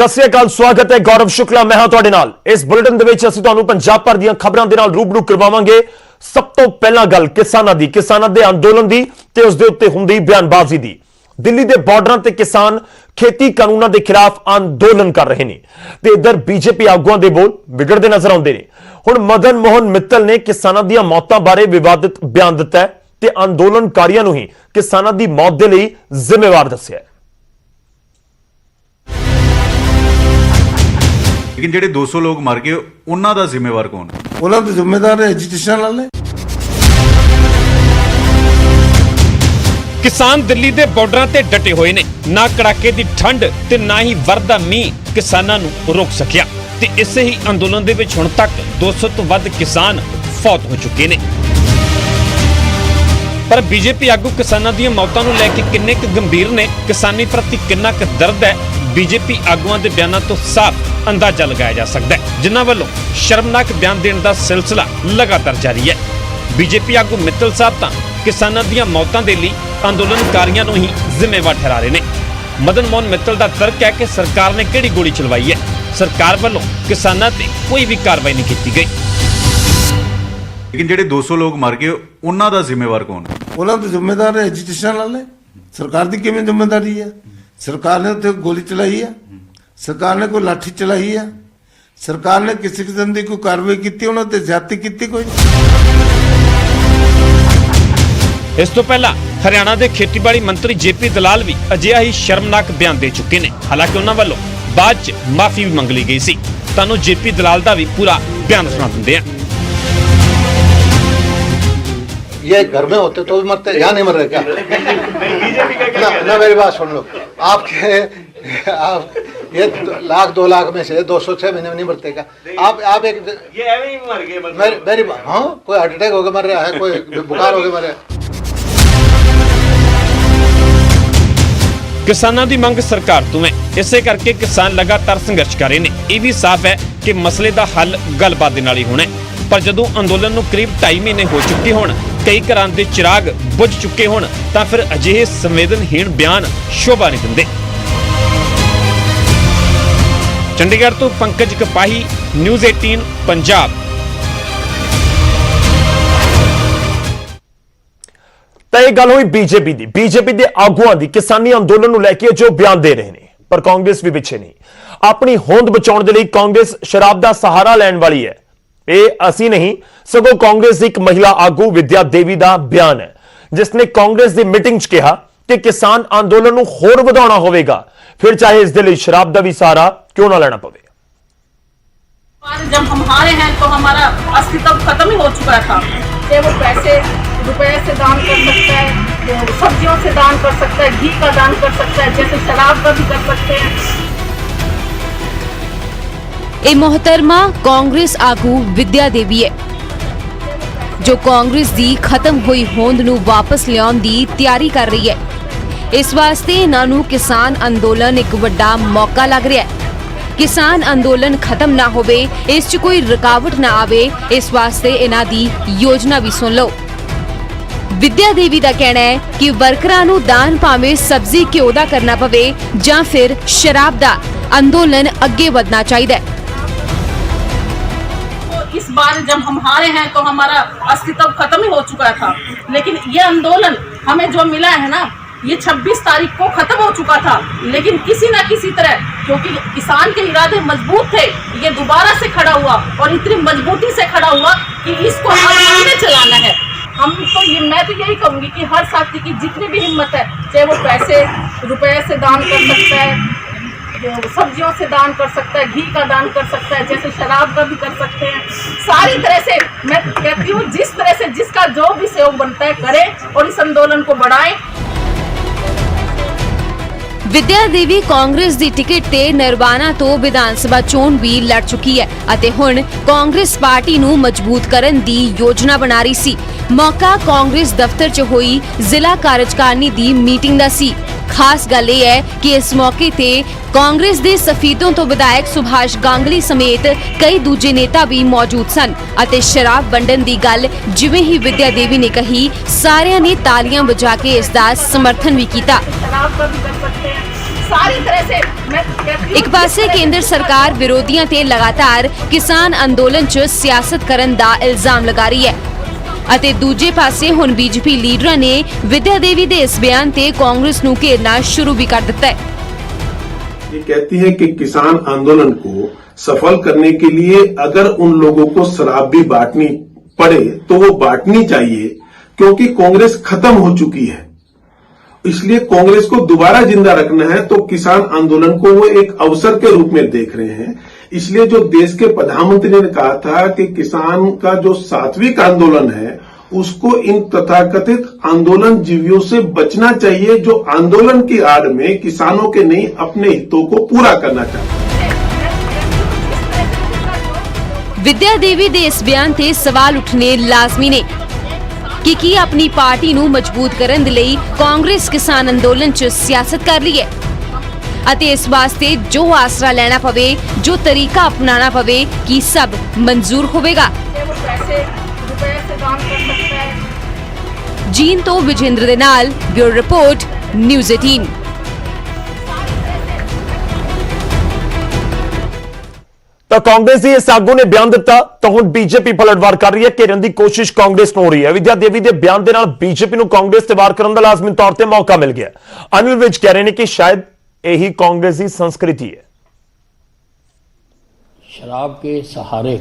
सत श्री अकाल, स्वागत है गौरव शुक्ला। मैं हां तुहाडे नाल। इस बुलेटिन दे विच असीं तुहानूं पंजाब भर दीआं खबरां दे नाल रूबरू करवावांगे। सब तो पहला गल किसानां दे अंदोलन दी ते उस दे उत्ते हुंदी बयानबाजी दी। दिल्ली दे बार्डरां ते किसान खेती कानूनां दे खिलाफ अंदोलन कर रहे ने ते इधर बीजेपी आगुआं दे बोल विगड़दे नजर आउंदे ने। हुण मदन मोहन मित्तल ने किसानां दीआं मौतां बारे विवादित बयान दित्ता है ते अंदोलनकारियां नूं ही किसानां दी मौत दे लई जिम्मेवार दस्सिआ है। लेकिन जेडे 200 लोग मर गए उन्हां दा जिम्मेवार कौन है? उन्हां दा जिम्मेदार एजुकेशन वाले। किसान दिल्ली दे बार्डरां ते डटे होए ने। ना कड़ाके दी ठंड ते ना ही वरदा मींह किसानां नूं रोक सकिया ते इसे ही अंदोलन दे विच हुण तक 200 तो वध किसान फौत हो चुके ने। पर बीजेपी आगू किसानां दी मौतां नूं लैके किन्ने क गंभीर ने, किसानी प्रति किन्ना क दर्द है, बीजेपी आगुआं दे बयानां तो साफ अंदाजा लगाया जा सकता है, जिन्हां वल्लों शर्मनाक बयान देने का सिलसिला लगातार जारी है। बीजेपी आगू मित्तल साहब तां किसानां दी मौतां दे लई अंदोलनकारियां नूं ही जिम्मेवार ठहरा रहे ने। मदन मोहन मित्तल का तर्क है कि सरकार ने किहड़ी गोली चलवाई है, सरकार वल्लों किसानां ते कोई भी कार्रवाई नहीं की गई। लेकिन जेडे 200 लोग मर गए उन्हां दा जिम्मेवार कौन है? उन्हां दा जिम्मेदार एजुकेशन वाले। सरकार दी किवें जिम्मेदारी है? सरकार ने उत्थे गोली चलाई है, सरकार ने कोई लाठी चलाई है, सरकार ने किसी किस्म की कोई कार्रवाई की, उन्होंने ते ज्यादती की कोई। इस तो पहला हरियाणा के खेतीबाड़ी मंत्री जेपी दलाल भी अजिहा ही शर्मनाक बयान दे चुके ने। हालांकि उन्होंने वालों बाद च माफी भी मंग ली गई सी। तानू जेपी दलाल का भी पूरा बयान सुना देंगे हैं। ये घर में होते तो भी मरते, यहाँ नहीं मर रहे क्या? ना मेरी बात सुन लो। आप ये लाख 2 लाख में से 200 6 महीने में नहीं मरते क्या? आप एक ये ऐਵੇਂ ही मर गए। मेरी बात, हाँ, कोई हार्ट अटैक होकर मर रहा है, कोई बुखार होकर मर रहा है। किसानों की मंग सरकार तो है, इसे करके किसान लगातार संघर्ष कर रहे हैं। यह भी साफ है कि मसले का हल गलबात नाल ही होना है। पर जदों अंदोलन नूं करीब 2.5 महीने हो चुके होण, कई घरां दे चिराग बुझ चुके होण, तां फिर अजिहे संवेदनहीन बयान शोभा नहीं दिंदे। चंडीगढ़ तो पंकज कपाही, न्यूज़ 18 पंजाब। तो यह गल हुई बीजेपी के आगुआं की किसानी अंदोलन नूं लैके जो बयान दे रहे हैं। पर कांग्रेस भी पिछे नहीं। अपनी होंद बचाउण दे लई कांग्रेस शराब का सहारा लैण वाली है। यह असी नहीं, सगों कांग्रेस की एक महिला आगू विद्या देवी का बयान है, जिसने कांग्रेस की मीटिंग च कहा कि किसान अंदोलन नूं होर वधाउणा होवेगा, फिर चाहे इस दे लई शराब का भी सहारा क्यों ना लेना पवे। जब हम हारे हैं तो हमारा अस्तित्व खत्म ही हो चुका था। चाहे वो पैसे रुपए से दान कर सकता है, सब्जियों से दान कर सकता है, घी का दान कर सकता है, जैसे शराब का भी कर सकते हैं। ਇਹ मोहतरमा कांग्रेस आगू विद्या देवी है, जो कांग्रेस दी खत्म हुई होंद नूं वापस लियाउण दी तैयारी कर रही है। इस वास्ते इन्हां नूं किसान अंदोलन एक वड्डा मौका लग रहा है। किसान अंदोलन खत्म ना होवे, इस च कोई रुकावट ना आवे, इस वास्ते इन्हां दी योजना भी सुन लो। विद्या देवी का कहना है कि वर्करां नूं दान भावें सब्जी घ्यो दा करना पवे जां फिर शराब दा, अंदोलन अगे बढ़ना चाहिए। इस बार जब हम हारे हैं तो हमारा अस्तित्व खत्म ही हो चुका था। लेकिन ये आंदोलन हमें जो मिला है ना, ये 26 तारीख को खत्म हो चुका था। लेकिन किसी ना किसी तरह, क्योंकि किसान के इरादे मजबूत थे, ये दोबारा से खड़ा हुआ और इतनी मजबूती से खड़ा हुआ कि इसको हमने चलाना है। हम तो ये, मैं तो यही कहूँगी कि हर साथी की जितनी भी हिम्मत है, चाहे वो पैसे रुपए से दान कर सकता है, सब्जियों से दान कर सकता है, घी का दान कर सकता है, जैसे शराब का भी कर सकते हैं। सारी तरह से मैं कहती हूँ, जिस तरह से जिसका जो भी सहयोग बनता है करें और इस आंदोलन को बढ़ाएं। विद्या देवी कांग्रेस दी टिकट ते नरवाना तो विधानसभा चोण भी लड़ चुकी है अते हुण कांग्रेस पार्टी नूं मजबूत करन दी योजना बना रही सी। मौका कांग्रेस दफ्तर च होई जिला कार्यकारिणी दी मीटिंग दा सी। खास गल यह है कि इस मौके ते कांग्रेस दे सफीतों तो विधायक सुभाष गांगली समेत कई दूजे नेता भी मौजूद सन अते शराब वंडन दी गल जिवें ही विद्या देवी ने कही, सारियां ने तालियां बजा के इसका समर्थन भी किया। शराब का भी कर सकते हैं, सारी तरह से मैं कहती हूं, ਇੱਕ ਪਾਸੇ ਕੇਂਦਰ ਸਰਕਾਰ ਵਿਰੋਧੀਆਂ ਤੇ ਲਗਾਤਾਰ ਕਿਸਾਨ ਅੰਦੋਲਨ 'ਚ ਸਿਆਸਤ ਕਰਨ ਦਾ ਇਲਜ਼ਾਮ ਲਗਾ ਰਹੀ ਹੈ ਅਤੇ ਦੂਜੇ ਪਾਸੇ ਹੁਣ ਬੀਜੇਪੀ ਲੀਡਰਾਂ ਨੇ ਵਿਦਿਆ ਦੇਵੀ ਦੇ ਇਸ ਬਿਆਨ ਤੇ ਕਾਂਗਰਸ ਨੂੰ ਘੇਰਨਾ ਸ਼ੁਰੂ ਵੀ ਕਰ ਦਿੱਤਾ ਹੈ। ये कहती है कि किसान आंदोलन को सफल करने के लिए अगर उन लोगों को शराब भी बांटनी पड़े तो वो बांटनी चाहिए, क्योंकि कांग्रेस खत्म हो चुकी है। इसलिए कांग्रेस को दोबारा जिंदा रखना है तो किसान आंदोलन को वो एक अवसर के रूप में देख रहे हैं। इसलिए जो देश के प्रधानमंत्री ने कहा था कि किसान का जो सात्विक आंदोलन है उसको इन तथाकथित आंदोलन जीवियों से बचना चाहिए, जो आंदोलन की आड़ में किसानों के नहीं अपने हितों को पूरा करना चाहते हैं। ਵਿਦਿਆ ਦੇਵੀ ਦੇ ਇਸ ਬਿਆਨ ਤੇ ਸਵਾਲ ਉੱਠਣੇ ਲਾਜ਼ਮੀ ਨੇ ਕਿ ਕੀ ਆਪਣੀ ਪਾਰਟੀ ਨੂੰ ਮਜ਼ਬੂਤ ਕਰਨ ਦੇ ਲਈ ਕਾਂਗਰਸ ਕਿਸਾਨ ਅੰਦੋਲਨ 'ਚ ਸਿਆਸਤ ਕਰ ਰਹੀ ਹੈ ਅਤੇ ਇਸ ਵਾਸਤੇ ਜੋ ਆਸਰਾ ਲੈਣਾ ਪਵੇ, ਜੋ ਤਰੀਕਾ ਅਪਣਾਉਣਾ ਪਵੇ, ਕੀ ਸਭ ਮਨਜ਼ੂਰ ਹੋਵੇਗਾ। वो पैसे रुपए से काम कर सकता है। ਜੀਨ ਤੋਂ ਵਿਜੇਂਦਰ ਦੇ ਨਾਲ ਬਿਊਰੋ ਰਿਪੋਰਟ ਨਿਊਜ਼ 18। ਤਾਂ ਕਾਂਗਰਸ ਦੀ ਇਸ ਆਗੂ ਨੇ ਬਿਆਨ ਦਿੱਤਾ ਤਾਂ ਹੁਣ ਬੀਜੇਪੀ ਪਲਟਵਾਰ ਕਰ ਰਹੀ ਹੈ, ਘੇਰਨ ਦੀ ਕੋਸ਼ਿਸ਼ ਕਾਂਗਰਸ ਨੂੰ ਹੋ ਰਹੀ ਹੈ। ਵਿਦਿਆ ਦੇਵੀ ਦੇ ਬਿਆਨ ਦੇ ਨਾਲ ਬੀਜੇਪੀ ਨੂੰ ਕਾਂਗਰਸ ਤੇ ਵਾਰ ਕਰਨ ਦਾ ਲਾਜ਼ਮੀ ਤੌਰ ਤੇ ਮੌਕਾ ਮਿਲ ਗਿਆ। ਅਨਿਲ ਵਿਜ ਕਹਿ ਰਹੇ ਨੇ ਕਿ ਸ਼ਾਇਦ ਇਹੀ ਕਾਂਗਰਸ ਦੀ ਸੰਸਕ੍ਰਿਤੀ ਹੈ। शराब के सहारे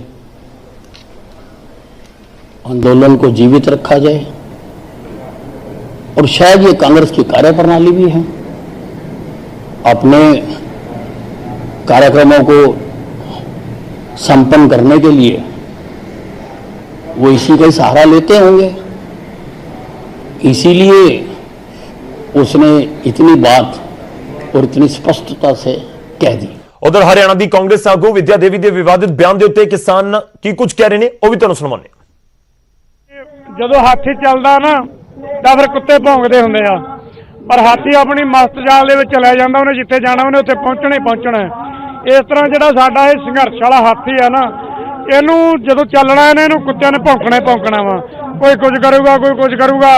आंदोलन को जीवित रखा जाए और शायद ये कांग्रेस की कार्यप्रणाली भी है। अपने कार्यक्रमों को संपन्न करने के लिए वो इसी का ही सहारा लेते होंगे, इसीलिए उसने इतनी बात और इतनी स्पष्टता से कह दी। उधर हरियाणा की कांग्रेस आगू विद्या देवी के विवादित बयान के उत्ते किसान की कुछ कह रहे हैं, वह भी तुहानूं सुणाउने। ਜਦੋਂ ਹਾਥੀ ਚੱਲਦਾ ਨਾ ਤਾਂ ਫਿਰ ਕੁੱਤੇ ਭੌਂਕਦੇ ਹੁੰਦੇ ਆ, ਪਰ ਹਾਥੀ ਆਪਣੀ ਮਸਤ ਜਾਲ ਦੇ ਵਿੱਚ ਚਲਾ ਜਾਂਦਾ, ਉਹਨੇ ਜਿੱਥੇ ਜਾਣਾ ਉਹਨੇ ਉੱਥੇ ਪਹੁੰਚਣਾ ਹੀ ਪਹੁੰਚਣਾ। ਇਸ ਤਰ੍ਹਾਂ ਜਿਹੜਾ ਸਾਡਾ ਇਹ ਸੰਘਰਸ਼ ਵਾਲਾ ਹਾਥੀ ਆ ਨਾ, ਇਹਨੂੰ ਜਦੋਂ ਚੱਲਣਾ ਇਹਨੂੰ ਕੁੱਤਿਆਂ ਨੇ ਭੌਂਕਣਾ ਹੀ ਭੌਂਕਣਾ ਵਾ। ਕੋਈ ਕੁਝ ਕਰੂਗਾ, ਕੋਈ ਕੁਝ ਕਰੂਗਾ,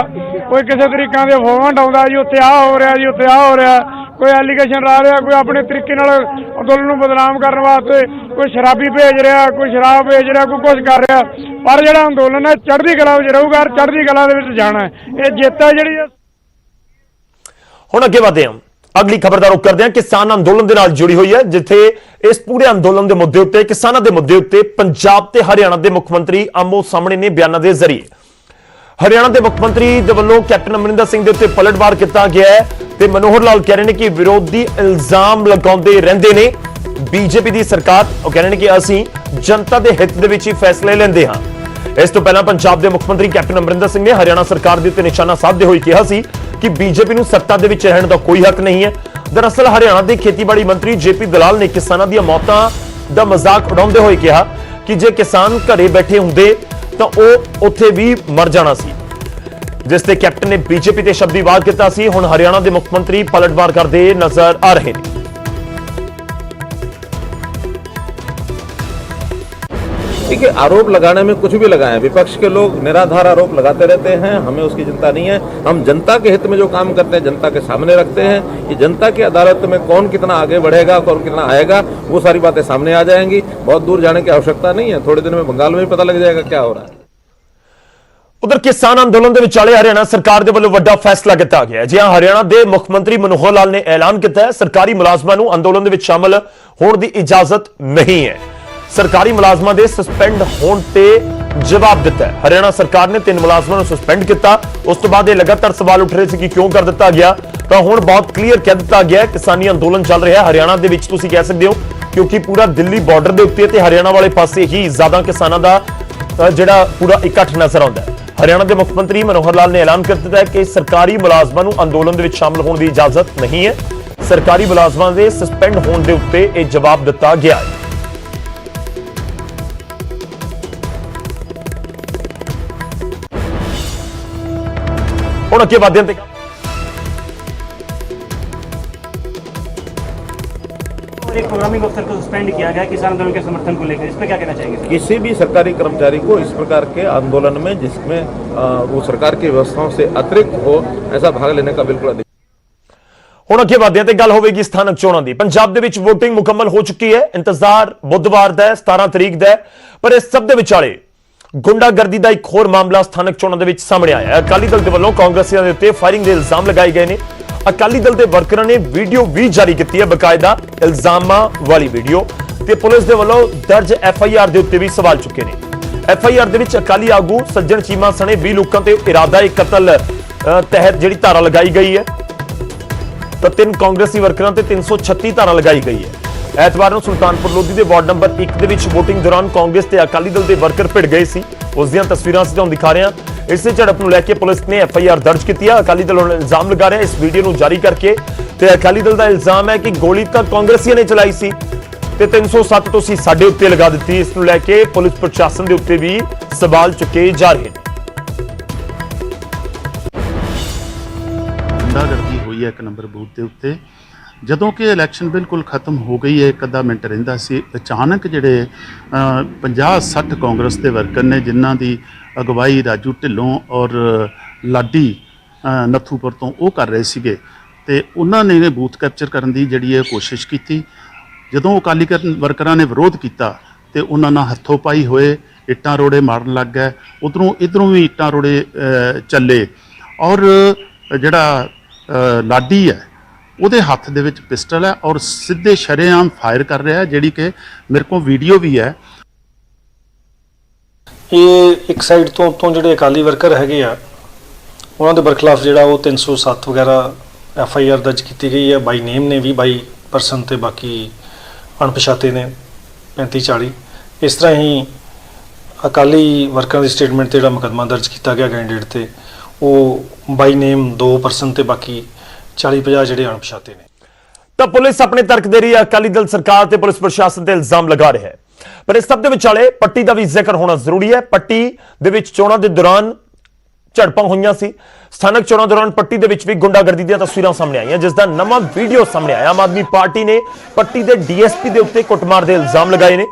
ਕੋਈ ਕਿਸੇ ਤਰੀਕਾਂ ਦੇ ਅਫਵਾਹਾਂ ਡਾਉਂਦਾ ਜੀ ਉੱਥੇ ਆਹ ਹੋ ਰਿਹਾ, ਜੀ ਉੱਥੇ ਆਹ ਹੋ ਰਿਹਾ, ਕੋਈ ਐਲੀਗੇਸ਼ਨ ਲਾ ਰਿਹਾ, ਕੋਈ ਆਪਣੇ ਤਰੀਕੇ ਨਾਲ ਅੰਦੋਲਨ ਨੂੰ ਬਦਨਾਮ ਕਰਨ ਵਾਸਤੇ ਕੋਈ ਸ਼ਰਾਬੀ ਭੇਜ ਰਿਹਾ, ਕੋਈ ਸ਼ਰਾਬ ਭੇਜ ਰਿਹਾ, ਕੋਈ ਕੁਝ ਕਰ ਰਿਹਾ। ਪਰ ਜਿਹੜਾ ਅੰਦੋਲਨ ਹੈ ਚੜ੍ਹਦੀ ਕਲਾ ਵਿੱਚ ਰਹੂਗਾ, ਚੜ੍ਹਦੀ ਕਲਾ ਦੇ ਵਿੱਚ ਜਾਣਾ। ਇਹ ਜਿੱਤ ਹੈ ਜਿਹੜੀ ਹੈ। ਹੁਣ ਅੱਗੇ ਵਧਦੇ ਹਾਂ, ਅਗਲੀ ਖਬਰ ਦਾ ਰੁਖ ਕਰਦੇ ਹਾਂ। ਕਿਸਾਨ ਅੰਦੋਲਨ ਦੇ ਨਾਲ ਜੁੜੀ ਹੋਈ ਹੈ, ਜਿੱਥੇ ਇਸ ਪੂਰੇ ਅੰਦੋਲਨ ਦੇ ਮੁੱਦੇ ਉੱਤੇ, ਕਿਸਾਨਾਂ ਦੇ ਮੁੱਦੇ ਉੱਤੇ ਪੰਜਾਬ ਤੇ ਹਰਿਆਣਾ ਦੇ ਮੁੱਖ ਮੰਤਰੀ ਆਮੋ ਸਾਹਮਣੇ ਨੇ ਬਿਆਨਾਂ ਦੇ ਜ਼ਰੀਏ। ਹਰਿਆਣਾ ਦੇ ਮੁੱਖ ਮੰਤਰੀ ਦੇ ਵੱਲੋਂ ਕੈਪਟਨ ਅਮਰਿੰਦਰ ਸਿੰਘ ਦੇ ਉੱਤੇ ਪਲਟਵਾਰ ਕੀਤਾ ਗਿਆ ਹੈ ਤੇ ਮਨੋਹਰ ਲਾਲ ਕਹਿ ਰਹੇ ਨੇ ਕਿ ਵਿਰੋਧੀ ਇਲਜ਼ਾਮ ਲਗਾਉਂਦੇ ਰਹਿੰਦੇ ਨੇ ਬੀਜੇਪੀ ਦੀ ਸਰਕਾਰ। ਉਹ ਕਹਿ ਰਹੇ ਨੇ ਕਿ ਅਸੀਂ ਜਨਤਾ ਦੇ ਹਿੱਤ ਦੇ ਵਿੱਚ ਹੀ ਫੈਸਲੇ ਲੈਂਦੇ ਹਾਂ। ਇਸ ਤੋਂ ਪਹਿਲਾਂ ਪੰਜਾਬ ਦੇ ਮੁੱਖ ਮੰਤਰੀ ਕੈਪਟਨ ਅਮਰਿੰਦਰ ਸਿੰਘ ਨੇ ਹਰਿਆਣਾ ਸਰਕਾਰ ਦੇ ਉੱਤੇ ਨਿਸ਼ਾਨਾ ਸਾਧਦੇ ਹੋਏ ਕਿਹਾ ਸੀ ਕਿ ਬੀਜੇਪੀ ਨੂੰ ਸੱਤਾ ਦੇ ਵਿੱਚ ਰਹਿਣ ਦਾ ਕੋਈ ਹੱਕ ਨਹੀਂ ਹੈ। ਦਰਅਸਲ ਹਰਿਆਣਾ ਦੇ ਖੇਤੀਬਾੜੀ ਮੰਤਰੀ ਜੇਪੀ ਦਲਾਲ ਨੇ ਕਿਸਾਨਾਂ ਦੀਆਂ ਮੌਤਾਂ ਦਾ ਮਜ਼ਾਕ ਉਡਾਉਂਦੇ ਹੋਏ ਕਿਹਾ ਕਿ ਜੇ ਕਿਸਾਨ ਘਰੇ ਬੈਠੇ ਹੁੰਦੇ ਤਾਂ ਉਹ ਉੱਥੇ ਵੀ ਮਰ ਜਾਣਾ ਸੀ, ਜਿਸ ਤੇ ਕੈਪਟਨ ਨੇ ਬੀਜੇਪੀ ਤੇ ਸ਼ਬਦੀ ਵਾਰ ਕੀਤਾ ਸੀ। ਹੁਣ ਹਰਿਆਣਾ ਦੇ ਮੁੱਖ ਮੰਤਰੀ ਪਲਟਵਾਰ ਕਰਦੇ ਨਜ਼ਰ ਆ ਰਹੇ ਨੇ। देखिए, आरोप लगाने में कुछ भी लगाएं, विपक्ष के लोग निराधार आरोप लगाते रहते हैं, हमें उसकी चिंता नहीं है। हम जनता के हित में जो काम करते हैं जनता के सामने रखते हैं। कि जनता की अदालत में कौन कितना आगे बढ़ेगा, कौन कितना आएगा, वो सारी बातें सामने आ जाएंगी। बहुत दूर जाने की आवश्यकता नहीं है, थोड़े दिन में बंगाल में भी पता लग जाएगा क्या हो रहा है। उधर किसान अंदोलन के विचाले हरियाणा सरकार के वल्लों वड्डा फैसला किया गया है। जी हां, हरियाणा के मुख मंत्री मनोहर लाल ने ऐलान किया है सरकारी मुलाजमां नूं अंदोलन दे विच शामिल होने की इजाजत नहीं है। सरकारी मुलाजमां दे सस्पेंड होने ते जवाब दिता है। हरियाणा सरकार ने 3 मुलाजमां नूं सस्पेंड किया। उस तो बाद लगातार सवाल उठ रहे थे कि क्यों कर दिता गया, तो हुण बहुत क्लीयर कह दिता गया किसानी अंदोलन चल रहा है हरियाणा दे विच, तुसीं कह सकते हो, क्योंकि पूरा दिल्ली बॉर्डर के उत्ते ते हरियाणा वाले पासे ही ज्यादा किसानां दा जिहड़ा पूरा इकट्ठ नजर आउंदा है। हरियाणा के मुख मंत्री मनोहर लाल ने ऐलान कर दिता है कि सरकारी मुलाजमां नूं अंदोलन दे विच शामिल होने की इजाजत नहीं है। सरकारी मुलाजमां दे सस्पेंड होने के उत्ते यह जवाब दिता गया है। ਹੁਣ ਅੱਗੇ ਵਧਦੇ ਹਾਂ। एक प्रोग्रामिंग अफसर को सस्पेंड किया गया किसान आंदोलन के समर्थन को लेकर, इस पर क्या कहना चाहेंगे? किसी भी सरकारी कर्मचारी को इस प्रकार के आंदोलन में जिसमें वो सरकार की व्यवस्थाओं से अतिरिक्त हो, ऐसा भाग लेने का बिल्कुल अधिकार। ਹੁਣ ਅੱਗੇ ਵਧਦੇ ਹਾਂ ਤੇ ਗੱਲ ਹੋਵੇਗੀ ਸਥਾਨਕ ਚੋਣਾਂ ਦੀ। ਪੰਜਾਬ ਦੇ ਵਿੱਚ VOTING ਮੁਕੰਮਲ ਹੋ ਚੁੱਕੀ ਹੈ। ਇੰਤਜ਼ਾਰ ਬੁੱਧਵਾਰ ਦਾ ਹੈ, 17 ਤਰੀਕ ਦਾ ਹੈ। ਪਰ ਇਸ ਸਭ ਦੇ ਵਿਚਾਲੇ ਗੁੰਡਾਗਰਦੀ ਦਾ ਇੱਕ ਹੋਰ ਮਾਮਲਾ ਸਥਾਨਕ ਚੋਣਾਂ ਦੇ ਵਿੱਚ ਸਾਹਮਣੇ ਆਇਆ ਹੈ। ਅਕਾਲੀ ਦਲ ਦੇ ਵੱਲੋਂ ਕਾਂਗਰਸੀਆਂ ਦੇ ਉੱਤੇ ਫਾਇਰਿੰਗ ਦੇ ਇਲਜ਼ਾਮ ਲਗਾਏ ਗਏ ਨੇ। ਅਕਾਲੀ ਦਲ ਦੇ ਵਰਕਰਾਂ ਨੇ ਵੀਡੀਓ ਵੀ ਜਾਰੀ ਕੀਤੀ ਹੈ, ਬਕਾਇਦਾ ਇਲਜ਼ਾਮਾਂ ਵਾਲੀ ਵੀਡੀਓ, ਤੇ ਪੁਲਿਸ ਦੇ ਵੱਲੋਂ ਦਰਜ FIR ਦੇ ਉੱਤੇ ਵੀ ਸਵਾਲ ਚੁੱਕੇ ਨੇ। FIR ਦੇ ਵਿੱਚ ਅਕਾਲੀ ਆਗੂ ਸੱਜਣ ਚੀਮਾ ਸਣੇ 20 ਲੋਕਾਂ ਤੇ ਇਰਾਦਾ ਕਤਲ ਤਹਿਤ ਜਿਹੜੀ ਧਾਰਾ ਲਗਾਈ ਗਈ ਹੈ, ਤਾਂ 3 ਕਾਂਗਰਸੀ ਵਰਕਰਾਂ ਤੇ 336 ਧਾਰਾ ਲਗਾਈ ਗਈ ਹੈ। ਐਤਵਾਰ ਨੂੰ ਸੁਲਤਾਨਪੁਰ ਲੋਧੀ ਦੇ ਵਾਰਡ ਨੰਬਰ 1 ਦੇ ਵਿੱਚ VOTING ਦੌਰਾਨ ਕਾਂਗਰਸ ਤੇ ਅਕਾਲੀ ਦਲ ਦੇ ਵਰਕਰ ਭਿੜ ਗਏ ਸੀ। ਉਸ ਦੀਆਂ ਤਸਵੀਰਾਂ ਅਸੀਂ ਤੁਹਾਨੂੰ ਦਿਖਾ ਰਹੇ ਹਾਂ। ਇਸੇ ਝੜਪ ਨੂੰ ਲੈ ਕੇ ਪੁਲਿਸ ਨੇ FIR ਦਰਜ ਕੀਤੀ ਹੈ। ਅਕਾਲੀ ਦਲ ਹੁਣ ਇਲਜ਼ਾਮ ਲਗਾ ਰਿਹਾ ਇਸ ਵੀਡੀਓ ਨੂੰ ਜਾਰੀ ਕਰਕੇ, ਤੇ ਅਕਾਲੀ ਦਲ ਦਾ ਇਲਜ਼ਾਮ ਹੈ ਕਿ ਗੋਲੀ ਤਾਂ ਕਾਂਗਰਸੀਆਂ ਨੇ ਚਲਾਈ ਸੀ ਤੇ 307 ਤੁਸੀਂ ਸਾਡੇ ਉੱਤੇ ਲਗਾ ਦਿੱਤੀ। ਇਸ ਨੂੰ ਲੈ ਕੇ ਪੁਲਿਸ ਪ੍ਰਸ਼ਾਸਨ ਦੇ ਉੱਤੇ ਵੀ ਸਵਾਲ ਚੁੱਕੇ ਜਾ ਰਹੇ ਨੇ। ਗੁੰਡਾਗਰਦੀ ਹੋਈ ਹੈ 1 ਨੰਬਰ ਬੂਥ ਦੇ ਉੱਤੇ। ਜਦੋਂ ਕਿ ਇਲੈਕਸ਼ਨ ਬਿਲਕੁਲ ਖਤਮ ਹੋ ਗਈ ਹੈ, 1 ਅੱਧਾ ਮਿੰਟ ਰਹਿੰਦਾ ਸੀ, ਅਚਾਨਕ ਜਿਹੜੇ 50-60 ਕਾਂਗਰਸ ਦੇ ਵਰਕਰ ਨੇ ਜਿਨ੍ਹਾਂ ਦੀ ਅਗਵਾਈ ਰਾਜੂ ਢਿੱਲੋਂ ਔਰ ਲਾਡੀ ਨੱਥੂਪੁਰ ਤੋਂ ਉਹ ਕਰ ਰਹੇ ਸੀਗੇ, ਤੇ ਉਹਨਾਂ ਨੇ ਬੂਥ ਕੈਪਚਰ ਕਰਨ ਦੀ ਜਿਹੜੀ ਇਹ ਕੋਸ਼ਿਸ਼ ਕੀਤੀ। ਜਦੋਂ ਅਕਾਲੀ ਵਰਕਰਾਂ ਨੇ ਵਿਰੋਧ ਕੀਤਾ ਤੇ ਉਹਨਾਂ ਨਾਲ ਹੱਥੋਂ ਪਾਈ ਹੋਏ, ਇੱਟਾਂ ਰੋੜੇ ਮਾਰਨ ਲੱਗ ਗਏ। ਇੱਧਰੋਂ ਵੀ ਇੱਟਾਂ ਰੋੜੇ ਚੱਲੇ, ਔਰ ਜਿਹੜਾ ਲਾਡੀ ਹੈ ਉਹਦੇ ਹੱਥ ਦੇ ਵਿੱਚ ਪਿਸਟਲ ਹੈ ਔਰ ਸਿੱਧੇ ਸ਼ਰੇਆਮ ਫਾਇਰ ਕਰ ਰਿਹਾ ਹੈ, ਜਿਹੜੀ ਕਿ ਮੇਰੇ ਕੋਲ ਵੀਡੀਓ ਵੀ ਹੈ। ਇਹ ਇੱਕ ਸਾਈਡ ਤੋਂ ਜਿਹੜੇ ਅਕਾਲੀ ਵਰਕਰ ਹੈਗੇ ਆ ਉਹਨਾਂ ਦੇ ਬਰਖਲਾਫ ਜਿਹੜਾ ਉਹ 307 ਵਗੈਰਾ FIR ਦਰਜ ਕੀਤੀ ਗਈ ਹੈ। ਬਾਈ ਨੇਮ ਨੇ ਵੀ 22 ਪਰਸਨ ਤੇ ਬਾਕੀ ਅਣਪਛਾਤੇ ਨੇ 35-40। ਇਸ ਤਰ੍ਹਾਂ ਹੀ ਅਕਾਲੀ ਵਰਕਰਾਂ ਦੀ ਸਟੇਟਮੈਂਟ ਤੇ ਜਿਹੜਾ ਮੁਕੱਦਮਾ ਦਰਜ ਕੀਤਾ ਗਿਆ ਕੈਂਡੀਡੇਟ ਤੇ, ਉਹ ਬਾਈ ਨੇਮ 2 ਪਰਸਨ ਤੇ ਬਾਕੀ 40-50 ਜਿਹੜੇ ਅਣਪਛਾਤੇ ਨੇ। ਤਾਂ ਪੁਲਿਸ ਆਪਣੇ ਤਰਕ ਦੇ ਰਹੀ ਹੈ। ਅਕਾਲੀ ਦਲ ਸਰਕਾਰ ਤੇ ਪੁਲਿਸ ਪ੍ਰਸ਼ਾਸਨ ਤੇ ਇਲਜ਼ਾਮ ਲਗਾ ਰਿਹਾ ਹੈ। ਪਰ ਇਸ ਸਭ ਦੇ ਵਿਚਾਲੇ ਪੱਟੀ ਦਾ ਵੀ ਜ਼ਿਕਰ ਹੋਣਾ ਜ਼ਰੂਰੀ ਹੈ। ਪੱਟੀ ਦੇ ਵਿੱਚ ਚੋਣਾਂ ਦੇ ਦੌਰਾਨ ਝੜਪਾਂ ਹੋਈਆਂ ਸੀ। ਸਥਾਨਕ ਚੋਣਾਂ ਦੌਰਾਨ ਪੱਟੀ ਦੇ ਵਿੱਚ ਵੀ ਗੁੰਡਾਗਰਦੀ ਦੀਆਂ ਤਸਵੀਰਾਂ ਸਾਹਮਣੇ ਆਈਆਂ, ਜਿਸ ਦਾ ਨਵਾਂ ਵੀਡੀਓ ਸਾਹਮਣੇ ਆਇਆ। ਆਮ ਆਦਮੀ ਪਾਰਟੀ ਨੇ ਪੱਟੀ ਦੇ DSP ਦੇ ਉੱਤੇ ਕੁੱਟਮਾਰ ਦੇ ਇਲਜ਼ਾਮ ਲਗਾਏ ਨੇ।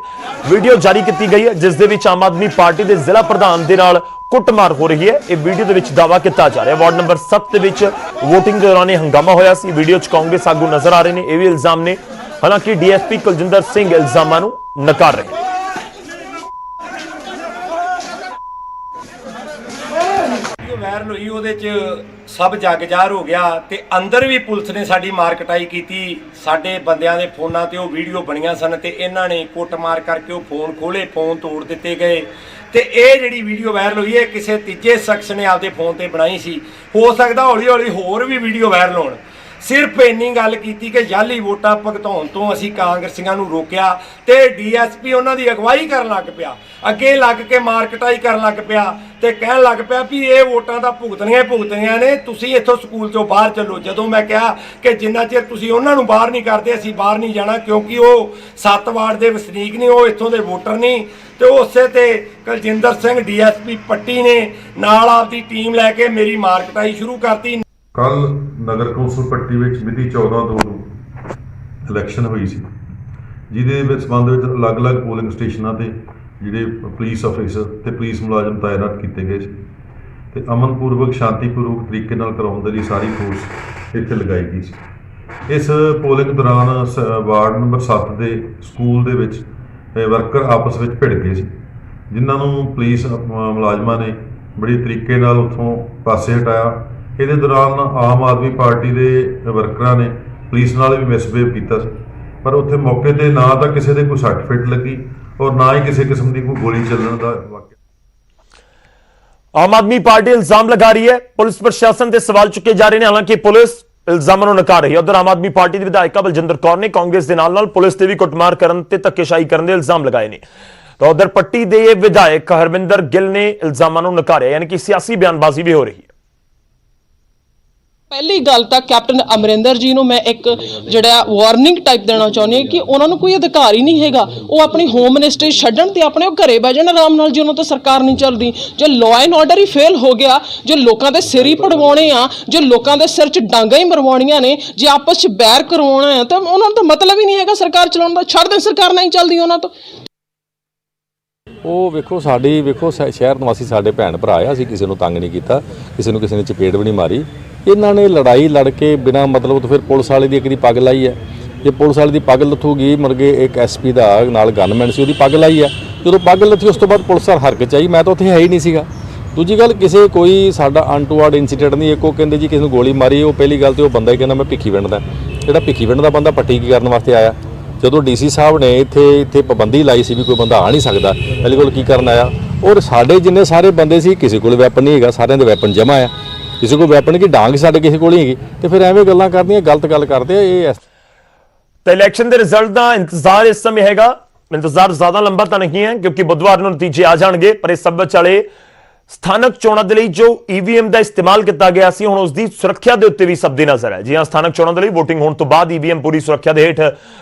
ਵੀਡੀਓ ਜਾਰੀ ਕੀਤੀ ਗਈ ਹੈ ਜਿਸ ਦੇ ਵਿੱਚ ਆਮ ਆਦਮੀ ਪਾਰਟੀ ਦੇ ਜ਼ਿਲ੍ਹਾ ਪ੍ਰਧਾਨ ਦੇ ਨਾਲ ਕੁੱਟਮਾਰ ਹੋ ਰਹੀ ਹੈ। ਇਹ ਵੀਡੀਓ ਦੇ ਵਿੱਚ ਦਾਅਵਾ ਕੀਤਾ ਜਾ ਰਿਹਾ। ਵਾਰਡ ਨੰਬਰ 7 ਦੇ ਵਿੱਚ VOTING ਦੇ ਦੌਰਾਨ ਹੰਗਾਮਾ ਹੋਇਆ ਸੀ। ਵੀਡੀਓ 'ਚ ਕਾਂਗਰਸ ਆਗੂ ਨਜ਼ਰ ਆ ਰਹੇ ਨੇ, ਇਹ ਵੀ ਇਲਜ਼ਾਮ ਨੇ। ਹਾਲਾਂਕਿ DSP ਕੁਲਜਿੰਦਰ ਸਿੰਘ ਇਲਜ਼ਾਮਾਂ ਨੂੰ ਨਕਾਰ ਰਹੇ ਨੇ। ਵਾਇਰਲ ਹੋਈ, ਉਹਦੇ 'ਚ ਸਭ ਜਗਜਾਰ ਹੋ ਗਿਆ ਤੇ ਅੰਦਰ ਵੀ ਪੁਲਿਸ ਨੇ ਸਾਡੀ ਮਾਰਕਟਾਈ ਕੀਤੀ। ਸਾਡੇ ਬੰਦਿਆਂ ਦੇ ਫੋਨਾਂ ਤੇ ਉਹ ਵੀਡੀਓ ਬਣੀਆਂ ਸਨ ਤੇ ਇਹਨਾਂ ਨੇ ਕੁੱਟਮਾਰ ਕਰਕੇ ਉਹ ਫੋਨ ਖੋਲੇ, ਫੋਨ ਤੋੜ ਦਿੱਤੇ ਗਏ। ਤੇ ਇਹ ਜਿਹੜੀ ਵੀਡੀਓ ਵਾਇਰਲ ਹੋਈ ਹੈ ਕਿਸੇ ਤੀਜੇ ਸ਼ਖਸ ਨੇ ਆਪਦੇ ਫੋਨ ਤੇ ਬਣਾਈ ਸੀ। ਹੋ ਸਕਦਾ ਹੌਲੀ ਹੌਲੀ ਹੋਰ ਵੀ ਵੀਡੀਓ ਵਾਇਰਲ ਹੋਣ। ਸਿਰਫ ਇੰਨੀ ਗੱਲ ਕੀਤੀ ਕਿ ਜਾਲੀ ਵੋਟਾਂ ਭੁਗਤਾਉਣ ਤੋਂ ਅਸੀਂ ਕਾਂਗਰਸੀਆਂ ਨੂੰ ਰੋਕਿਆ ਤੇ DSP ਉਹਨਾਂ ਦੀ ਅਗਵਾਈ ਕਰਨ ਲੱਗ ਪਿਆ, ਅੱਗੇ ਲੱਗ ਕੇ ਮਾਰਕਟਾਈ ਕਰਨ ਲੱਗ ਪਿਆ ਤੇ ਕਹਿਣ ਲੱਗ ਪਿਆ ਵੀ ਇਹ ਵੋਟਾਂ ਤਾਂ ਭੁਗਤਣੀਆਂ ਨੇ, ਤੁਸੀਂ ਇੱਥੋਂ ਸਕੂਲ ਤੋਂ ਬਾਹਰ ਚੱਲੋ। ਜਦੋਂ ਮੈਂ ਕਿਹਾ ਕਿ ਜਿੰਨਾ ਚਿਰ ਤੁਸੀਂ ਉਹਨਾਂ ਨੂੰ ਬਾਹਰ ਨਹੀਂ ਕਰਦੇ ਅਸੀਂ ਬਾਹਰ ਨਹੀਂ ਜਾਣਾ, ਕਿਉਂਕਿ ਉਹ 7 ਵਾਰਡ ਦੇ ਵਸਨੀਕ ਨਹੀਂ, ਉਹ ਇੱਥੋਂ ਦੇ ਵੋਟਰ ਨਹੀਂ। ਤੇ ਉਸੇ ਤੇ ਕੁਲਜਿੰਦਰ ਸਿੰਘ DSP ਪੱਟੀ ਨੇ ਨਾਲ ਆਪਦੀ ਟੀਮ ਲੈ ਕੇ ਮੇਰੀ ਮਾਰਕਟਾਈ ਸ਼ੁਰੂ ਕਰਤੀ। ਕੱਲ ਨਗਰ ਕੌਂਸਲ ਪੱਟੀ ਵਿੱਚ ਮਿਤੀ 14/2 ਨੂੰ ਇਲੈਕਸ਼ਨ ਹੋਈ ਸੀ, ਜਿਹਦੇ ਵਿੱਚ ਸੰਬੰਧ ਵਿੱਚ ਅਲੱਗ-ਅਲੱਗ ਪੋਲਿੰਗ ਸਟੇਸ਼ਨਾਂ ਤੇ ਜਿਹੜੇ ਪੁਲਿਸ ਅਫਸਰ ਤੇ ਪੁਲਿਸ ਮੁਲਾਜ਼ਮ ਤਾਇਨਾਤ ਕੀਤੇ ਗਏ ਸੀ ਤੇ ਅਮਨਪੂਰਵਕ ਸ਼ਾਂਤੀਪੂਰਵਕ ਤਰੀਕੇ ਨਾਲ ਕਰਾਉਣ ਦੇ ਲਈ ਸਾਰੀ ਫੋਰਸ ਇੱਥੇ ਲਗਾਈ ਗਈ ਸੀ। ਇਸ ਪੋਲਿੰਗ ਦੌਰਾਨ ਵਾਰਡ ਨੰਬਰ 7 ਦੇ ਸਕੂਲ ਦੇ ਵਿੱਚ ਵਰਕਰ ਆਪਸ ਵਿੱਚ ਭਿੜ ਗਏ ਸੀ, ਜਿਨ੍ਹਾਂ ਨੂੰ ਪੁਲਿਸ ਮੁਲਾਜ਼ਮਾਂ ਨੇ ਬੜੀ ਤਰੀਕੇ ਨਾਲ ਉੱਥੋਂ ਪਾਸੇ ਹਟਾਇਆ। ਇਹਦੇ ਦੌਰਾਨ ਆਮ ਆਦਮੀ ਪਾਰਟੀ ਦੇ ਵਰਕਰਾਂ ਨੇ ਪੁਲਿਸ ਨਾਲ ਵੀ ਮਿਸਬਿਹੇਵ ਕੀਤਾ ਸੀ, ਪਰ ਉੱਥੇ ਮੌਕੇ ਤੇ ਨਾ ਤਾਂ ਕਿਸੇ ਦੇ ਕੋਈ ਸੱਟ ਫਿੱਟ ਲੱਗੀ ਔਰ ਨਾ ਹੀ ਕਿਸੇ ਕਿਸਮ ਦੀ ਕੋਈ ਗੋਲੀ ਚੱਲਣ ਦਾ ਵਾਕਿਆ। ਆਮ ਆਦਮੀ ਪਾਰਟੀ ਇਲਜ਼ਾਮ ਲਗਾ ਰਹੀ ਹੈ, ਪੁਲਿਸ ਪ੍ਰਸ਼ਾਸਨ ਤੇ ਸਵਾਲ ਚੁੱਕੇ ਜਾ ਰਹੇ ਨੇ। ਹਾਲਾਂਕਿ ਪੁਲਿਸ ਇਲਜ਼ਾਮਾਂ ਨੂੰ ਨਕਾਰ ਰਹੀ ਹੈ। ਉਧਰ ਆਮ ਆਦਮੀ ਪਾਰਟੀ ਦੀ ਵਿਧਾਇਕਾ ਬਲਜਿੰਦਰ ਕੌਰ ਨੇ ਕਾਂਗਰਸ ਦੇ ਨਾਲ ਪੁਲਿਸ ਤੇ ਵੀ ਕੁੱਟਮਾਰ ਕਰਨ ਤੇ ਧੱਕੇਸ਼ਾਹੀ ਕਰਨ ਦੇ ਇਲਜ਼ਾਮ ਲਗਾਏ ਨੇ। ਤਾਂ ਉਧਰ ਪੱਟੀ ਦੇ ਵਿਧਾਇਕ ਹਰਮਿੰਦਰ ਗਿੱਲ ਨੇ ਇਲਜ਼ਾਮਾਂ ਨੂੰ ਨਕਾਰਿਆ, ਯਾਨੀ ਕਿ ਸਿਆਸੀ ਬਿਆਨਬਾਜ਼ੀ ਵੀ ਹੋ ਰਹੀ ਹੈ। ਪਹਿਲੀ ਗੱਲ ਤਾਂ ਕੈਪਟਨ ਅਮਰਿੰਦਰ ਜੀ ਨੂੰ ਮੈਂ ਇੱਕ ਜਿਹੜਾ ਵਾਰਨਿੰਗ ਟਾਈਪ ਦੇਣਾ ਚਾਹੁੰਦੀ ਹਾਂ ਕਿ ਉਹਨਾਂ ਨੂੰ ਕੋਈ ਅਧਿਕਾਰ ਹੀ ਨਹੀਂ ਹੈਗਾ। ਉਹ ਆਪਣੀ ਹੋਮ ਮਿਨਿਸਟਰੀ ਛੱਡਣ ਤੇ ਆਪਣੇ ਉਹ ਘਰੇ ਬਹਿ ਜਾਣ ਆਰਾਮ ਨਾਲ, ਜੇ ਉਹਨਾਂ ਤੋਂ ਸਰਕਾਰ ਨਹੀਂ ਚੱਲਦੀ। ਜੇ law and order he fail ਹੋ ਗਿਆ, ਜੇ ਲੋਕਾਂ ਦੇ ਸਿਰ ਹੀ ਪੜਵਾਉਣੇ ਆ, ਜੇ ਲੋਕਾਂ ਦੇ ਸਿਰ 'ਚ ਡਾਂਗਾਂ ਹੀ ਮਰਵਾਉਣੀਆਂ ਨੇ, ਜੇ ਆਪਸ 'ਚ ਬੈਰ ਕਰਵਾਉਣਾ ਹੈ, ਤਾਂ ਉਹਨਾਂ ਨੂੰ ਤਾਂ ਮਤਲਬ ਹੀ ਨਹੀਂ ਹੈਗਾ ਸਰਕਾਰ ਚਲਾਉਣ ਦਾ। ਛੱਡ ਦੇਣ, ਸਰਕਾਰ ਨਹੀਂ ਚੱਲਦੀ ਉਹਨਾਂ ਤੋਂ। ਉਹ ਵੇਖੋ ਸ਼ਹਿਰ ਨਿਵਾਸੀ ਸਾਡੇ ਭੈਣ ਭਰਾ ਆ, ਅਸੀਂ ਕਿਸੇ ਨੂੰ ਤੰਗ ਨਹੀਂ ਕੀਤਾ, ਕਿਸੇ ਨੇ ਚਪੇੜ ਵੀ ਨਹੀਂ ਮਾਰੀ। ਇਹਨਾਂ ਨੇ ਲੜਾਈ ਲੜ ਕੇ ਬਿਨਾਂ ਮਤਲਬ ਤੋਂ ਫਿਰ ਪੁਲਿਸ ਵਾਲੇ ਦੀ ਇੱਕ ਦੀ ਪੱਗ ਲਾਈ ਹੈ। ਜੇ ਪੁਲਿਸ ਵਾਲੇ ਦੀ ਪੱਗ ਲੱਥੂਗੀ ਮੁਰਗੇ ਇੱਕ ਐਸਪੀ ਦਾ ਨਾਲ ਗਨਮੈਨ ਸੀ, ਉਹਦੀ ਪੱਗ ਲਾਈ ਹੈ। ਜਦੋਂ ਪੱਗ ਲੱਥੀ ਉਸ ਤੋਂ ਬਾਅਦ ਪੁਲਿਸ ਵਾਲ ਹਰਕਤ ਆਈ, ਮੈਂ ਤਾਂ ਉੱਥੇ ਹੈ ਹੀ ਨਹੀਂ ਸੀਗਾ। ਦੂਜੀ ਗੱਲ, ਕਿਸੇ ਕੋਈ ਸਾਡਾ ਅਨਟੂਵਰਡ ਇੰਸੀਡੈਂਟ ਨਹੀਂ। ਇੱਕ ਉਹ ਕਹਿੰਦੇ ਜੀ ਕਿਸੇ ਨੂੰ ਗੋਲੀ ਮਾਰੀ, ਉਹ ਪਹਿਲੀ ਗੱਲ ਤੇ ਉਹ ਬੰਦਾ ਹੀ ਕਹਿੰਦਾ ਮੈਂ ਭਿੱਖੀ ਪਿੰਡ ਦਾ। ਜਿਹੜਾ ਭਿੱਖੀ ਪਿੰਡ ਦਾ ਬੰਦਾ ਪੱਟੀ ਕੀ ਕਰਨ ਵਾਸਤੇ ਆਇਆ? ਜਦੋਂ ਡੀਸੀ ਸਾਹਿਬ ਨੇ ਇੱਥੇ ਪਾਬੰਦੀ ਲਾਈ ਸੀ ਵੀ ਕੋਈ ਬੰਦਾ ਆ ਨਹੀਂ ਸਕਦਾ, ਪਹਿਲੀ ਕੋਲ ਕੀ ਕਰਨ ਆਇਆ? ਔਰ ਸਾਡੇ ਜਿੰਨੇ ਸਾਰੇ ਬੰਦੇ ਸੀ ਕਿਸੇ ਕੋਲ ਵੈਪਨ ਨਹੀਂ ਹੈਗਾ, ਸਾਰਿਆਂ ਦੇ ਵੈਪਨ ਜਮ੍ਹਾਂ ਆ। ਕਿਸੇ ਕੋਲ ਵੈਪਨ ਕੀ ਡਾਂਗ ਸਾਡੇ ਕਿਸੇ ਕੋਲ ਨਹੀਂ ਹੈਗੀ, ਤੇ ਫਿਰ ਐਵੇਂ ਗੱਲਾਂ ਕਰਦੀਆਂ, ਗਲਤ ਗੱਲ ਕਰਦੇ ਆ ਇਹ। ਤਾਂ ਇਲੈਕਸ਼ਨ ਦੇ ਰਿਜ਼ਲਟ ਦਾ ਇੰਤਜ਼ਾਰ ਇਸ ਸਮੇਂ ਹੈਗਾ। ਇੰਤਜ਼ਾਰ ਜ਼ਿਆਦਾ ਲੰਬਾ ਤਾਂ ਨਹੀਂ ਹੈ ਕਿਉਂਕਿ ਬੁੱਧਵਾਰ ਨੂੰ ਨਤੀਜੇ ਆ ਜਾਣਗੇ, ਪਰ ਇਸ ਸਭ ਵਿਚਾਲੇ ਸਥਾਨਕ ਚੋਣਾਂ ਦੇ ਲਈ ਜੋ ਈਵੀਐਮ ਦਾ ਇਸਤੇਮਾਲ ਕੀਤਾ ਗਿਆ ਸੀ, ਹੁਣ ਉਸ ਦੀ ਸੁਰੱਖਿਆ ਦੇ ਉੱਤੇ ਵੀ ਸਭ ਦੀ ਨਜ਼ਰ ਹੈ। ਜੀ ਹਾਂ, ਸਥਾਨਕ ਚੋਣਾਂ ਦੇ ਲਈ VOTING ਹੋਣ ਤੋਂ ਬਾਅਦ ਈਵੀਐਮ ਪੂਰੀ ਸੁਰੱਖਿਆ ਦੇ ਹੇਠ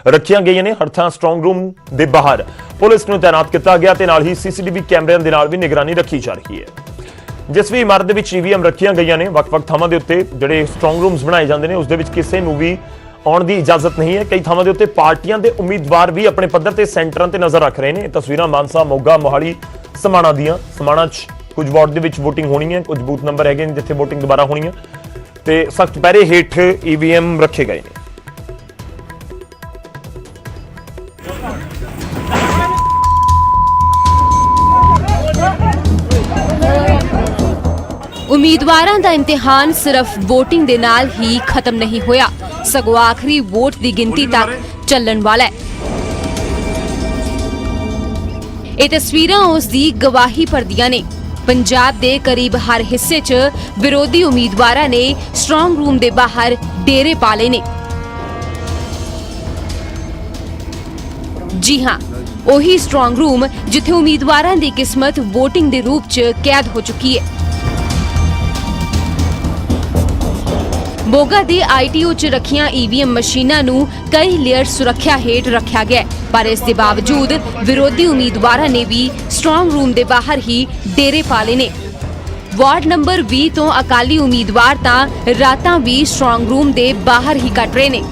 ਰੱਖੀਆਂ ਗਈਆਂ ਨੇ। ਹਰ ਥਾਂ ਸਟਰੋਂਗ ਰੂਮ ਦੇ ਬਾਹਰ ਪੁਲਿਸ ਨੂੰ ਤਾਇਨਾਤ ਕੀਤਾ ਗਿਆ ਤੇ ਨਾਲ ਹੀ CCTV ਕੈਮਰਿਆਂ ਦੇ ਨਾਲ ਵੀ ਨਿਗਰਾਨੀ ਰੱਖੀ ਜਾ ਰਹੀ ਹੈ। ਜਿਸ ਵੀ ਇਮਾਰਤ ਦੇ ਵਿੱਚ ਈਵੀਐਮ ਰੱਖੀਆਂ ਗਈਆਂ ਨੇ, ਵੱਖ-ਵੱਖ ਥਾਵਾਂ ਦੇ ਉੱਤੇ ਜਿਹੜੇ ਸਟਰੋਂਗ ਰੂਮਸ ਬਣਾਏ ਜਾਂਦੇ ਨੇ, ਉਸ ਦੇ ਵਿੱਚ ਕਿਸੇ ਨੂੰ ਵੀ ਆਉਣ ਦੀ ਇਜਾਜ਼ਤ ਨਹੀਂ ਹੈ। ਕਈ ਥਾਵਾਂ ਦੇ ਉੱਤੇ ਪਾਰਟੀਆਂ ਦੇ ਉਮੀਦਵਾਰ ਵੀ ਆਪਣੇ ਪੱਧਰ ਤੇ ਸੈਂਟਰਾਂ ਤੇ ਨਜ਼ਰ ਰੱਖ ਰਹੇ ਨੇ। ਇਹ ਤਸਵੀਰਾਂ ਮਾਨਸਾ, ਮੋਗਾ, ਮੋਹਾਲੀ, ਸਮਾਣਾ ਦੀਆਂ। ਸਮਾਣਾ 'ਚ ਕੁਝ ਵਾਰਡ ਦੇ ਵਿੱਚ VOTING ਹੋਣੀ ਹੈ, ਕੁਝ ਬੂਥ ਨੰਬਰ ਹੈਗੇ ਨੇ ਜਿੱਥੇ VOTING ਦੁਬਾਰਾ ਹੋਣੀ ਹੈ ਤੇ ਸਖਤ ਪਹਿਰੇ ਹੇਠ ਈਵੀਐਮ ਰੱਖੇ ਗਏ ਨੇ। ਉਮੀਦਵਾਰਾਂ ਦਾ ਇਮਤਿਹਾਨ ਸਿਰਫ VOTING ਦੇ ਨਾਲ ਹੀ ਖਤਮ ਨਹੀਂ ਹੋਇਆ, ਸਗੋਂ ਆਖਰੀ ਵੋਟ ਦੀ ਗਿਣਤੀ ਤੱਕ ਚੱਲਣ ਵਾਲਾ ਹੈ। ਇਹ ਤਸਵੀਰਾਂ ਉਸ ਦੀ ਗਵਾਹੀ ਭਰਦੀਆਂ ਨੇ। ਪੰਜਾਬ ਦੇ ਕਰੀਬ ਹਰ ਹਿੱਸੇ 'ਚ ਵਿਰੋਧੀ ਉਮੀਦਵਾਰਾਂ ਨੇ ਸਟਰੋਂਗ ਰੂਮ ਦੇ ਬਾਹਰ ਡੇਰੇ ਪਾ ਲਏ ਨੇ। ਜੀ ਹਾਂ, ਉਹੀ ਸਟਰੋਂਗ ਰੂਮ ਜਿੱਥੇ ਉਮੀਦਵਾਰਾਂ ਦੀ ਕਿਸਮਤ VOTING ਦੇ ਰੂਪ 'ਚ ਕੈਦ ਹੋ ਚੁੱਕੀ ਹੈ। ਮੋਗਾ ਦੇ ITO 'ਚ ਰੱਖੀਆਂ EVM ਮਸ਼ੀਨਾਂ ਨੂੰ ਕਈ ਲੇਅਰ ਸੁਰੱਖਿਆ ਹੇਠ ਰੱਖਿਆ ਗਿਆ, ਪਰ ਇਸ ਦੇ ਬਾਵਜੂਦ ਵਿਰੋਧੀ ਉਮੀਦਵਾਰਾਂ ਨੇ ਵੀ ਸਟਰੋਂਗ ਰੂਮ ਦੇ ਬਾਹਰ ਹੀ ਡੇਰੇ ਪਾ ਲਏ ਨੇ। ਵਾਰਡ ਨੰਬਰ 20 ਤੋਂ ਅਕਾਲੀ ਉਮੀਦਵਾਰ ਤਾਂ ਰਾਤਾਂ ਵੀ ਸਟਰੋਂਗ ਰੂਮ ਦੇ ਬਾਹਰ ਹੀ ਕੱਟ ਰਹੇ ਨੇ।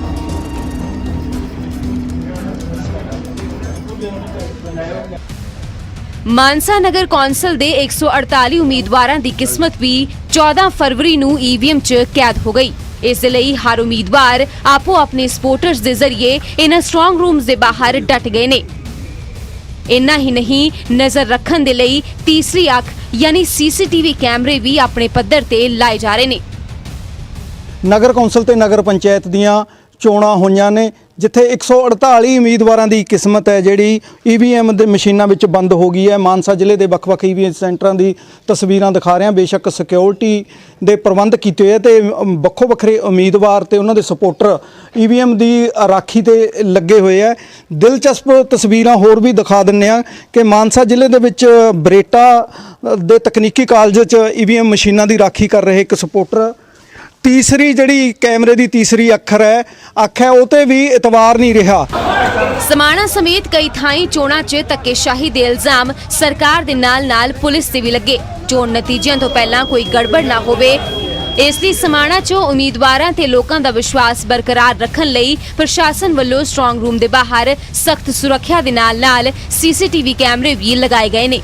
ਮਾਨਸਾ ਨਗਰ ਕੌਂਸਲ ਦੇ 148 ਉਮੀਦਵਾਰਾਂ ਦੀ ਕਿਸਮਤ ਵੀ 14 ਫਰਵਰੀ ਨੂੰ EVM 'ਚ ਕੈਦ ਹੋ ਗਈ। ਇਸ ਦੇ ਲਈ ਹਰ ਉਮੀਦਵਾਰ ਆਪੋ ਆਪਣੇ ਸਪੋਰਟਰਸ ਦੇ ਜ਼ਰੀਏ ਇਨ੍ਹਾਂ ਸਟਰੋਂਗ ਰੂਮਸ ਦੇ ਬਾਹਰ ਡਟ ਗਏ ਨੇ। ਇੰਨਾ ਹੀ ਨਹੀਂ, ਨਜ਼ਰ ਰੱਖਣ ਦੇ ਲਈ ਤੀਸਰੀ ਅੱਖ ਯਾਨੀ CCTV ਕੈਮਰੇ ਵੀ ਆਪਣੇ ਪੱਧਰ ਤੇ ਲਾਏ ਜਾ ਰਹੇ ਨੇ। ਨਗਰ ਕੌਂਸਲ ਤੇ ਨਗਰ ਪੰਚਾਇਤ ਦੀਆਂ ਚੋਣਾਂ ਹੋਈਆਂ ਨੇ, ਜਿੱਥੇ 148 ਉਮੀਦਵਾਰਾਂ ਦੀ ਕਿਸਮਤ ਹੈ ਜਿਹੜੀ EVM ਦੇ ਮਸ਼ੀਨਾਂ ਵਿੱਚ ਬੰਦ ਹੋ ਗਈ ਹੈ। ਮਾਨਸਾ ਜ਼ਿਲ੍ਹੇ ਦੇ ਵੱਖ-ਵੱਖ EVM ਸੈਂਟਰਾਂ ਦੀ ਤਸਵੀਰਾਂ ਦਿਖਾ ਰਹੇ ਹਾਂ। ਬੇਸ਼ੱਕ ਸਿਕਿਉਰਿਟੀ ਦੇ ਪ੍ਰਬੰਧ ਕੀਤੇ ਹੋਏ ਤੇ ਵੱਖੋ ਵੱਖਰੇ ਉਮੀਦਵਾਰ ਤੇ ਉਹਨਾਂ ਦੇ ਸਪੋਰਟਰ EVM ਦੀ ਰਾਖੀ ਤੇ ਲੱਗੇ ਹੋਏ ਹੈ। ਦਿਲਚਸਪ ਤਸਵੀਰਾਂ ਹੋਰ ਵੀ ਦਿਖਾ ਦਿੰਦੇ ਹਾਂ ਕਿ ਮਾਨਸਾ ਜ਼ਿਲ੍ਹੇ ਦੇ ਵਿੱਚ ਬਰੇਟਾ ਦੇ ਤਕਨੀਕੀ ਕਾਲਜ 'ਚ EVM ਮਸ਼ੀਨਾਂ ਦੀ ਰਾਖੀ ਕਰ ਰਹੇ ਇੱਕ ਸਪੋਰਟਰ। ਤੀਸਰੀ ਜਿਹੜੀ ਕੈਮਰੇ ਦੀ ਤੀਸਰੀ ਅੱਖ ਹੈ ਉਹ ਤੇ ਵੀ ਇਤਵਾਰ ਨਹੀਂ ਰਿਹਾ। ਸਮਾਣਾ ਸਮੇਤ ਕਈ ਥਾਈਂ ਚੋਣਾਂ 'ਚ ਧੱਕੇਸ਼ਾਹੀ ਦੇ ਇਲਜ਼ਾਮ ਸਰਕਾਰ ਦੇ ਨਾਲ ਪੁਲਿਸ ਤੇ ਵੀ ਲੱਗੇ। ਚੋਣ ਨਤੀਜਿਆਂ ਤੋਂ ਪਹਿਲਾਂ ਕੋਈ ਗੜਬੜ ਨਾ ਹੋਵੇ, ਇਸ ਲਈ ਸਮਾਣਾ 'ਚ ਉਮੀਦਵਾਰਾਂ ਤੇ ਲੋਕਾਂ ਦਾ ਵਿਸ਼ਵਾਸ ਬਰਕਰਾਰ ਰੱਖਣ ਲਈ ਪ੍ਰਸ਼ਾਸਨ ਵੱਲੋਂ ਸਟਰੋਂਗ ਰੂਮ ਦੇ ਬਾਹਰ ਸਖਤ ਸੁਰੱਖਿਆ ਦੇ ਨਾਲ CCTV ਕੈਮਰੇ ਵੀ ਲਗਾਏ ਗਏ ਨੇ।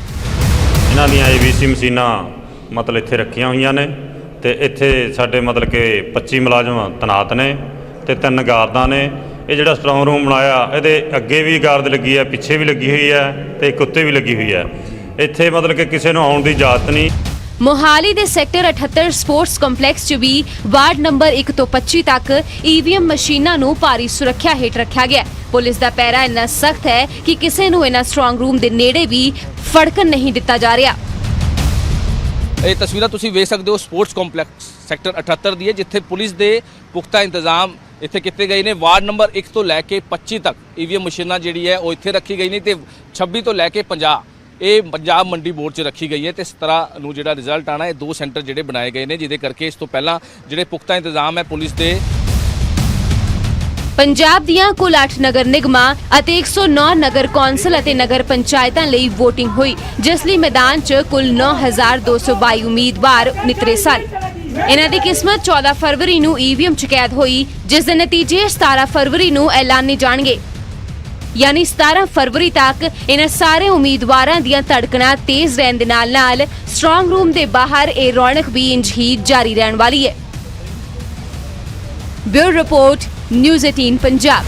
ਇਹਨਾਂ ਦੀਆਂ ABC ਮਸ਼ੀਨਾਂ ਮਤਲਬ ਇੱਥੇ ਰੱਖੀਆਂ ਹੋਈਆਂ ਨੇ ਤੇ ਇੱਥੇ ਸਾਡੇ ਮਤਲਬ ਕਿ 25 ਮੁਲਾਜ਼ਮ ਤੈਨਾਤ ਨੇ ਤੇ 3 ਗਾਰਦਾਂ ਨੇ। ਇਹ ਜਿਹੜਾ ਸਟਰੋਂਗ ਰੂਮ ਬਣਾਇਆ ਇਹਦੇ ਅੱਗੇ ਵੀ ਗਾਰਦ ਲੱਗੀ ਹੈ, ਪਿੱਛੇ ਵੀ ਲੱਗੀ ਹੋਈ ਹੈ ਤੇ ਇੱਕ ਉੱਤੇ ਵੀ ਲੱਗੀ ਹੋਈ ਹੈ। ਇੱਥੇ ਮਤਲਬ ਕਿ ਕਿਸੇ ਨੂੰ ਆਉਣ ਦੀ ਇਜਾਜ਼ਤ ਨਹੀਂ। ਮੋਹਾਲੀ ਦੇ ਸੈਕਟਰ 78 ਸਪੋਰਟਸ ਕੰਪਲੈਕਸ 'ਚ ਵੀ ਵਾਰਡ ਨੰਬਰ 1 ਤੋਂ 25 ਤੱਕ EVM ਮਸ਼ੀਨਾਂ ਨੂੰ ਭਾਰੀ ਸੁਰੱਖਿਆ ਹੇਠ ਰੱਖਿਆ ਗਿਆ। ਪੁਲਿਸ ਦਾ ਪਹਿਰਾ ਇੰਨਾ ਸਖਤ ਹੈ ਕਿ ਕਿਸੇ ਨੂੰ ਇਹਨਾਂ ਸਟਰੋਂਗ ਰੂਮ ਦੇ ਨੇੜੇ ਵੀ ਫੜਕਣ ਨਹੀਂ ਦਿੱਤਾ ਜਾ ਰਿਹਾ। ਇਹ ਤਸਵੀਰਾਂ ਤੁਸੀਂ ਵੇਖ ਸਕਦੇ ਹੋ ਸਪੋਰਟਸ ਕੰਪਲੈਕਸ ਸੈਕਟਰ 78 ਦੀ ਹੈ, ਜਿੱਥੇ ਪੁਲਿਸ ਦੇ ਪੁਖਤਾ ਇੰਤਜ਼ਾਮ ਇੱਥੇ ਕੀਤੇ ਗਏ ਨੇ। ਵਾਰਡ ਨੰਬਰ 1 ਤੋਂ ਲੈ ਕੇ 25 ਤੱਕ EVM ਮਸ਼ੀਨਾਂ ਜਿਹੜੀ ਹੈ ਉਹ ਇੱਥੇ ਰੱਖੀ ਗਈ ਨੇ ਤੇ 26 ਤੋਂ ਲੈ ਕੇ 50 ਇਹ ਪੰਜਾਬ ਮੰਡੀ ਬੋਰਡ 'ਚ ਰੱਖੀ ਗਈ ਹੈ। ਤੇ ਇਸ ਤਰ੍ਹਾਂ ਨੂੰ ਜਿਹੜਾ ਰਿਜ਼ਲਟ ਆਣਾ, ਇਹ 2 ਸੈਂਟਰ ਜਿਹੜੇ ਬਣਾਏ ਗਏ ਨੇ, ਜਿਹਦੇ ਕਰਕੇ ਇਸ ਤੋਂ ਪਹਿਲਾਂ ਜਿਹੜੇ ਪੁਖਤਾ ਇੰਤਜ਼ਾਮ ਹੈ ਪੁਲਿਸ ਦੇ। ਪੰਜਾਬ ਦੀਆਂ ਕੁੱਲ 8 ਨਗਰ ਨਿਗਮਾਂ ਅਤੇ 109 ਨਗਰ ਕੌਂਸਲ ਅਤੇ ਨਗਰ ਪੰਚਾਇਤਾਂ ਲਈ VOTING ਹੋਈ, ਜਿਸ ਲਈ ਮੈਦਾਨ 'ਚ ਕੁੱਲ 9222 ਉਮੀਦਵਾਰ ਨਿਤਰੇ ਸਨ। ਇਹਨਾਂ ਦੀ ਕਿਸਮਤ 14 ਫਰਵਰੀ ਨੂੰ EVM 'ਚ ਕੈਦ ਹੋਈ, ਜਿਸ ਦੇ ਨਤੀਜੇ 17 ਫਰਵਰੀ ਨੂੰ ਐਲਾਨੇ ਜਾਣਗੇ। यानी 17 फरवरी तक इन्हां सारे उम्मीदवारां दीयां धड़कणां तेज रहण दे नाल स्ट्रांग रूम दे बाहर ये रौनक भी इंज ही जारी रहण वाली है। Bureau report, news 18 Punjab.